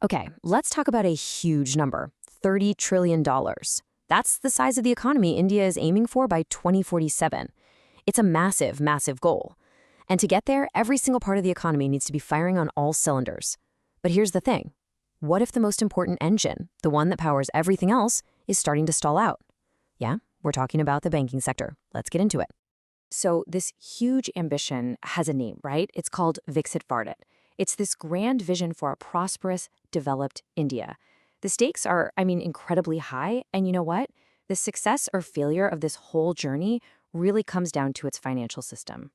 Okay, let's talk about a huge number, $30 trillion. That's the size of the economy India is aiming for by 2047. It's a massive, massive goal. And to get there, every single part of the economy needs to be firing on all cylinders. But here's the thing. What if the most important engine, the one that powers everything else, is starting to stall out? Yeah, we're talking about the banking sector. Let's get into it. So this huge ambition has a name, right? It's called Viksit Bharat. It's this grand vision for a prosperous, developed India. The stakes are, incredibly high. And you know what? The success or failure of this whole journey really comes down to its financial system.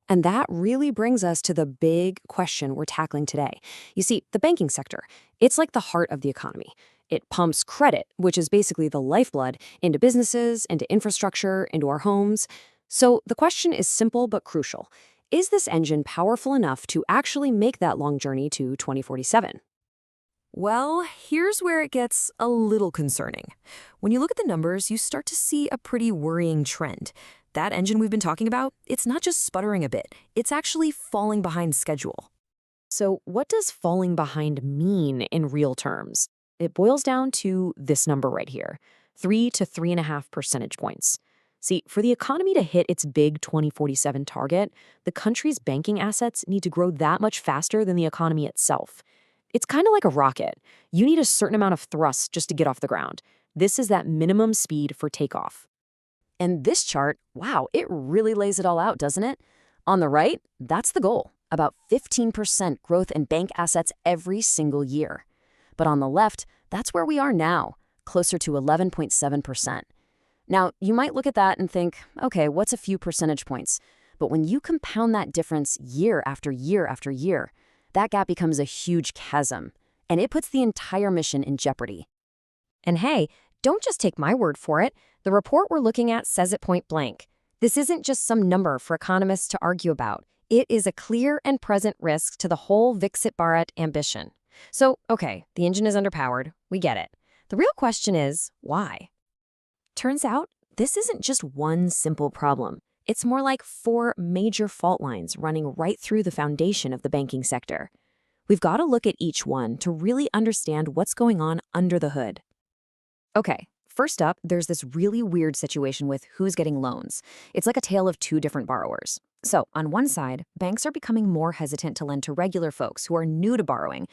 And that really brings us to the big question we're tackling today. You see, the banking sector, it's like the heart of the economy. It pumps credit, which is basically the lifeblood, into businesses, into infrastructure, into our homes. So the question is simple but crucial. Is this engine powerful enough to actually make that long journey to 2047? Well, here's where it gets a little concerning. When you look at the numbers, you start to see a pretty worrying trend. That engine we've been talking about, it's not just sputtering a bit, it's actually falling behind schedule. So what does falling behind mean in real terms? It boils down to this number right here, 3 to 3.5 percentage points. See, for the economy to hit its big 2047 target, the country's banking assets need to grow that much faster than the economy itself. It's kind of like a rocket. You need a certain amount of thrust just to get off the ground. This is that minimum speed for takeoff. And this chart, wow, it really lays it all out, doesn't it? On the right, that's the goal, about 15% growth in bank assets every single year. But on the left, that's where we are now, closer to 11.7%. Now, you might look at that and think, okay, what's a few percentage points? But when you compound that difference year after year after year, that gap becomes a huge chasm, and it puts the entire mission in jeopardy. And hey, don't just take my word for it. The report we're looking at says it point blank. This isn't just some number for economists to argue about. It is a clear and present risk to the whole Viksit Bharat ambition. So, okay, the engine is underpowered. We get it. The real question is, why? Turns out, this isn't just one simple problem. It's more like 4 major fault lines running right through the foundation of the banking sector. We've got to look at each one to really understand what's going on under the hood. Okay, first up, there's this really weird situation with who's getting loans. It's like a tale of 2 different borrowers. So, on one side, banks are becoming more hesitant to lend to regular folks who are new to borrowing,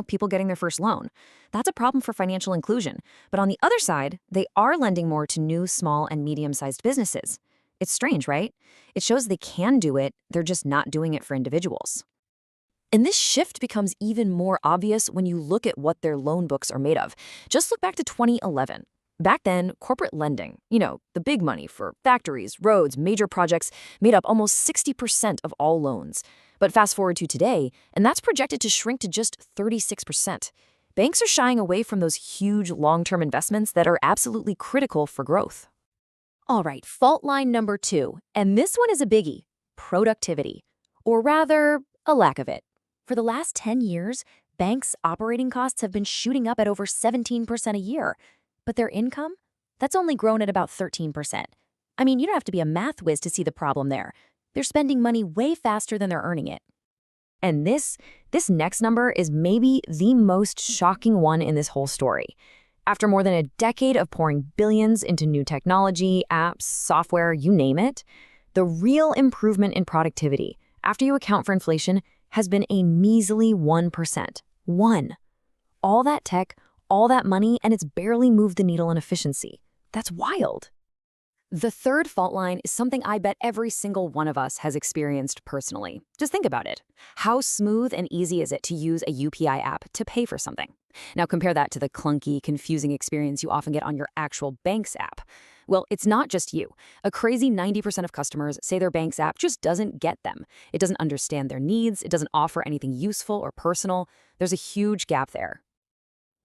people getting their first loan. That's a problem for financial inclusion. But on the other side, they are lending more to new, small, and medium-sized businesses. It's strange, right? It shows they can do it, they're just not doing it for individuals. And this shift becomes even more obvious when you look at what their loan books are made of. Just look back to 2011. Back then, corporate lending, the big money for factories, roads, major projects, made up almost 60% of all loans. But fast forward to today, and that's projected to shrink to just 36%. Banks are shying away from those huge long-term investments that are absolutely critical for growth. All right, fault line number 2, and this one is a biggie, productivity, or rather, a lack of it. For the last 10 years, banks' operating costs have been shooting up at over 17% a year. But their income? That's only grown at about 13%. You don't have to be a math whiz to see the problem there. They're spending money way faster than they're earning it. And this next number is maybe the most shocking one in this whole story. After more than a decade of pouring billions into new technology, apps, software, you name it, the real improvement in productivity, after you account for inflation, has been a measly 1%. 1. All that tech, all that money, and it's barely moved the needle in efficiency. That's wild. The third fault line is something I bet every single one of us has experienced personally. Just think about it. How smooth and easy is it to use a UPI app to pay for something? Now compare that to the clunky, confusing experience you often get on your actual bank's app. Well, it's not just you. A crazy 90% of customers say their bank's app just doesn't get them. It doesn't understand their needs. It doesn't offer anything useful or personal. There's a huge gap there.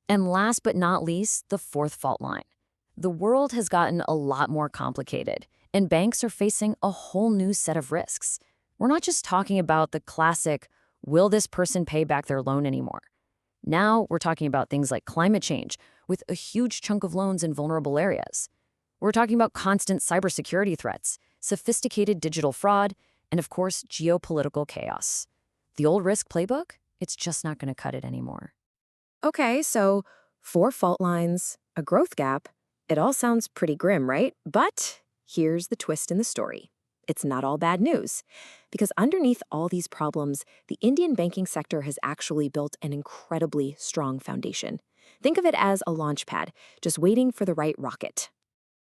And last but not least, the fourth fault line. The world has gotten a lot more complicated, and banks are facing a whole new set of risks. We're not just talking about the classic, will this person pay back their loan anymore? Now we're talking about things like climate change, with a huge chunk of loans in vulnerable areas. We're talking about constant cybersecurity threats, sophisticated digital fraud, and of course, geopolitical chaos. The old risk playbook, it's just not going to cut it anymore. Okay, so 4 fault lines, a growth gap. It all sounds pretty grim, right? But here's the twist in the story. It's not all bad news. Because underneath all these problems, the Indian banking sector has actually built an incredibly strong foundation. Think of it as a launch pad, just waiting for the right rocket.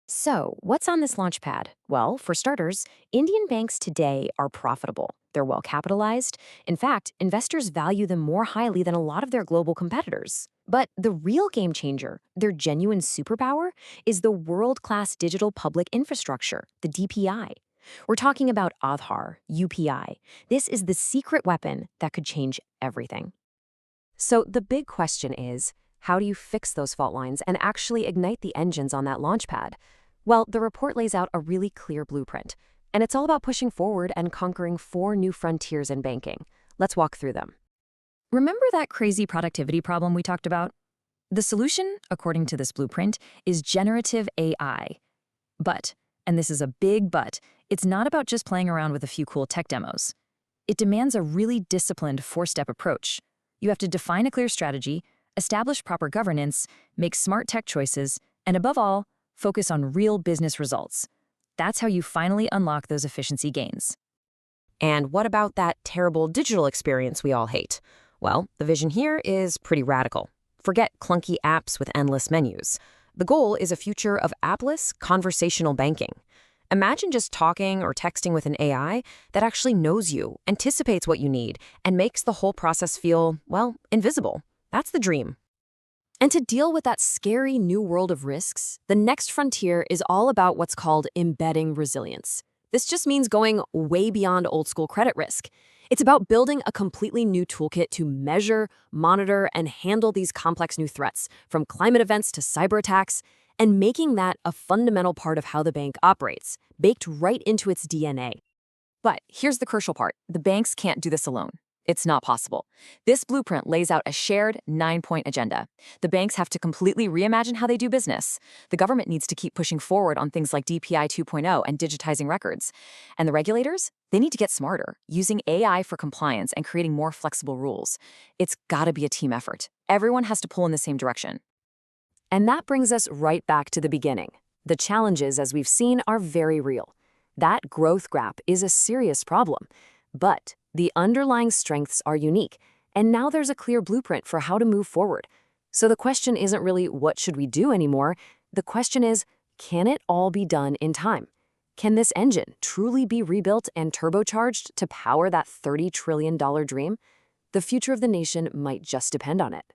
So, what's on this launch pad? Well, for starters, Indian banks today are profitable. They're well capitalized. In fact, investors value them more highly than a lot of their global competitors. But the real game changer, their genuine superpower, is the world class digital public infrastructure, the DPI. We're talking about Aadhaar, UPI. This is the secret weapon that could change everything. So, the big question is, how do you fix those fault lines and actually ignite the engines on that launch pad? Well, the report lays out a really clear blueprint, and it's all about pushing forward and conquering 4 new frontiers in banking. Let's walk through them. Remember that crazy productivity problem we talked about? The solution, according to this blueprint, is generative AI. But, and this is a big but, it's not about just playing around with a few cool tech demos. It demands a really disciplined 4-step approach. You have to define a clear strategy, establish proper governance, make smart tech choices, and above all, focus on real business results. That's how you finally unlock those efficiency gains. And what about that terrible digital experience we all hate? Well, the vision here is pretty radical. Forget clunky apps with endless menus. The goal is a future of appless, conversational banking. Imagine just talking or texting with an AI that actually knows you, anticipates what you need, and makes the whole process feel, well, invisible. That's the dream. And to deal with that scary new world of risks, the next frontier is all about what's called embedding resilience. This just means going way beyond old school credit risk. It's about building a completely new toolkit to measure, monitor, and handle these complex new threats, from climate events to cyber attacks, and making that a fundamental part of how the bank operates, baked right into its DNA. But here's the crucial part. The banks can't do this alone. It's not possible. This blueprint lays out a shared 9-point agenda. The banks have to completely reimagine how they do business. The government needs to keep pushing forward on things like DPI 2.0 and digitizing records. And the regulators, they need to get smarter, using AI for compliance and creating more flexible rules. It's gotta be a team effort. Everyone has to pull in the same direction. And that brings us right back to the beginning. The challenges, as we've seen, are very real. That growth gap is a serious problem. But the underlying strengths are unique, and now there's a clear blueprint for how to move forward. So the question isn't really what should we do anymore? The question is, can it all be done in time? Can this engine truly be rebuilt and turbocharged to power that $30 trillion dream? The future of the nation might just depend on it.